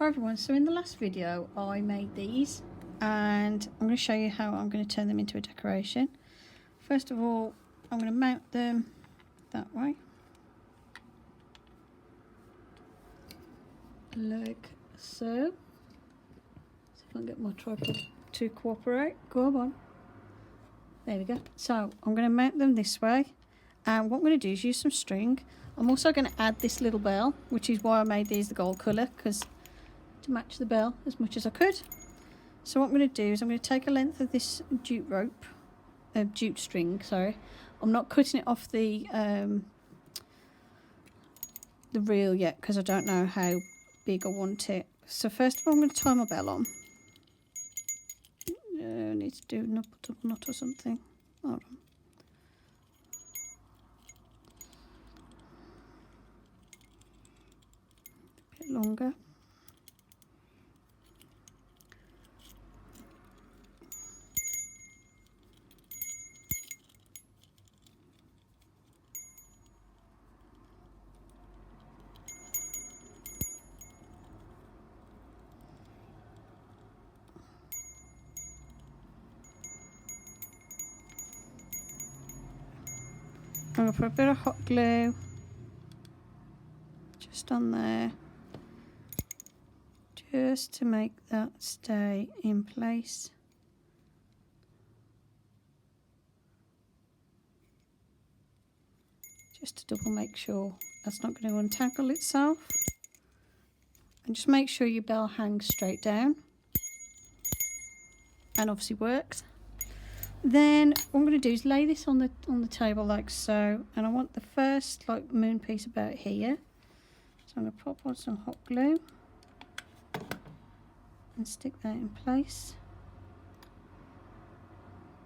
Hi everyone, so in the last video I made these and I'm going to show you how I'm going to turn them into a decoration. First of all, I'm going to mount them that way, like so. See if I can get my tripod to cooperate. Go on. There we go. So I'm going to mount them this way, and what I'm going to do is use some string. I'm also going to add this little bell, which is why I made these the gold colour, because to match the bell as much as I could. So what I'm going to do is I'm going to take a length of this jute rope, jute string, sorry. I'm not cutting it off the reel yet because I don't know how big I want it. So first of all, I'm going to tie my bell on. I need to do a double knot or something. Hold on. A bit longer. I'm going to put a bit of hot glue just on there, just to make that stay in place. Just to double make sure that's not going to untangle itself. And just make sure your bell hangs straight down and obviously works. Then what I'm going to do is lay this on the table like so, and I want the first like moon piece about here. So I'm going to pop on some hot glue and stick that in place.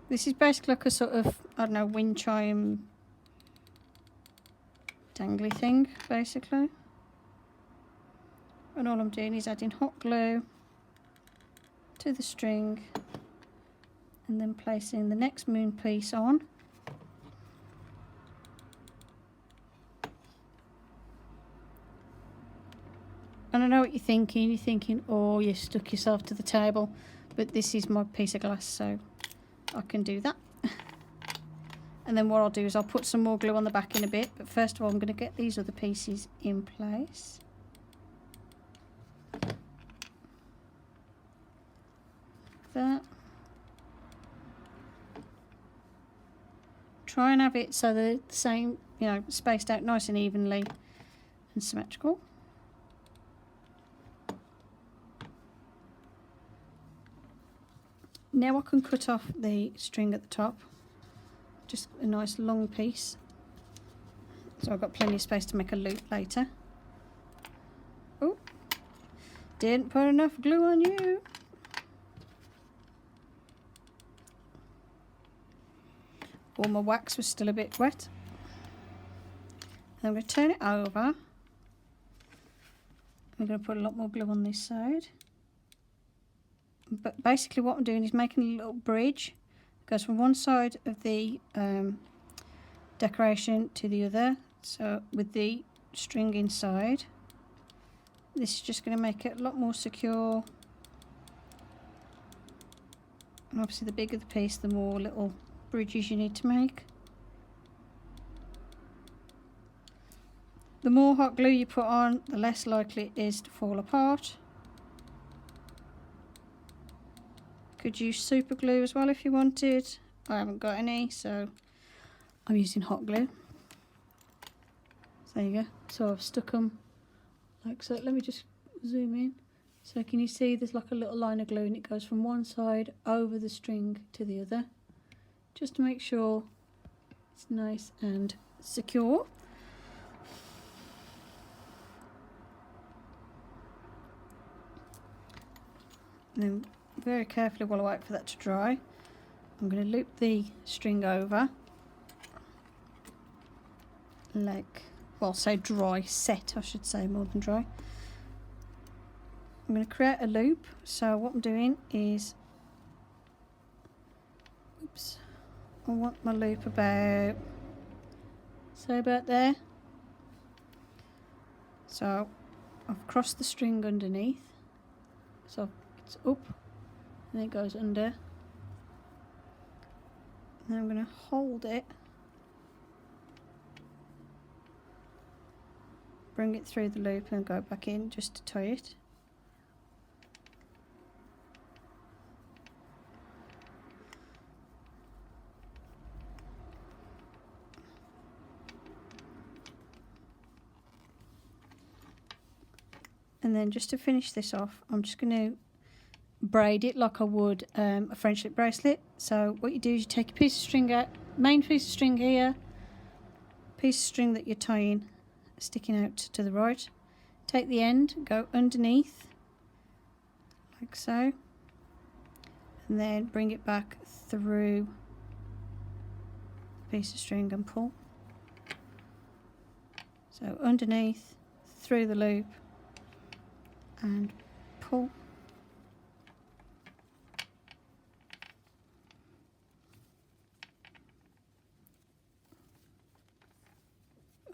This is basically like a sort of, I don't know, wind chime dangly thing basically. And all I'm doing is adding hot glue to the string and then placing the next moon piece on. And I know what you're thinking, oh, you stuck yourself to the table, but this is my piece of glass, so I can do that. And then what I'll do is I'll put some more glue on the back in a bit, but first of all I'm going to get these other pieces in place. That. Try and have it so they're the same, you know, spaced out nice and evenly and symmetrical. Now I can cut off the string at the top, just a nice long piece, so I've got plenty of space to make a loop later. Oh, didn't put enough glue on you. All my wax was still a bit wet. Then I'm going to turn it over. I'm going to put a lot more glue on this side. But basically what I'm doing is making a little bridge. It goes from one side of the decoration to the other. So with the string inside. This is just going to make it a lot more secure. And obviously the bigger the piece, the more little bridges you need to make. The more hot glue you put on, the less likely it is to fall apart. Could use super glue as well if you wanted. I haven't got any, so I'm using hot glue. So there you go. So I've stuck them like so. Let me just zoom in. So can you see there's like a little line of glue and it goes from one side over the string to the other, just to make sure it's nice and secure. And then very carefully, while I wait for that to dry, I'm going to loop the string over, like, well, say dry, set I should say, more than dry. I'm going to create a loop. So what I'm doing is, oops, I want my loop about, say about there. So I've crossed the string underneath, So it's up and it goes under. And then I'm going to hold it, bring it through the loop and go back in just to tie it. And then just to finish this off, I'm just going to braid it like I would a French slip bracelet. So what you do is you take a piece of string out, main piece of string here, piece of string that you're tying, sticking out to the right. Take the end, go underneath, like so, and then bring it back through the piece of string and pull. So underneath, through the loop, and pull.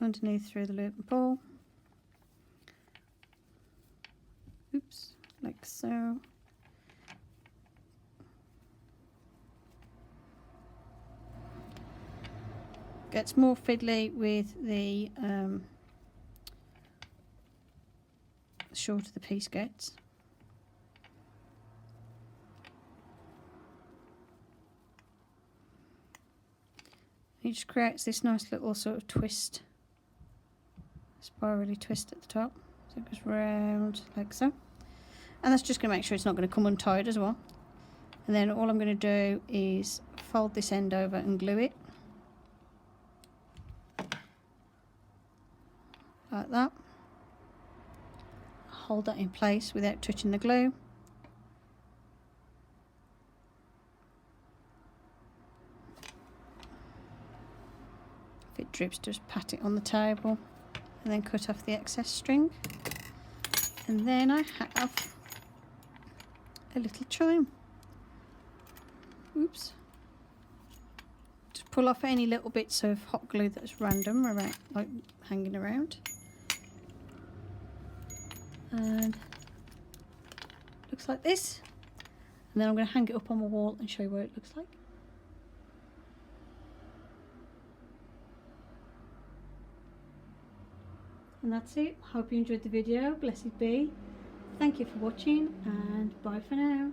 Underneath, through the loop and pull. Oops, like so. Gets more fiddly with the shorter the piece gets. It just creates this nice little sort of twist, spirally twist at the top. So it goes round like so. And that's just going to make sure it's not going to come untied as well. And then all I'm going to do is fold this end over and glue it. Like that. Hold that in place without touching the glue. If it drips, just pat it on the table and then cut off the excess string. And then I have a little chime. Oops. Just pull off any little bits of hot glue that's random around, like hanging around. And looks like this. And then I'm going to hang it up on my wall and show you what it looks like. And that's it. Hope you enjoyed the video. Blessed be. Thank you for watching and bye for now.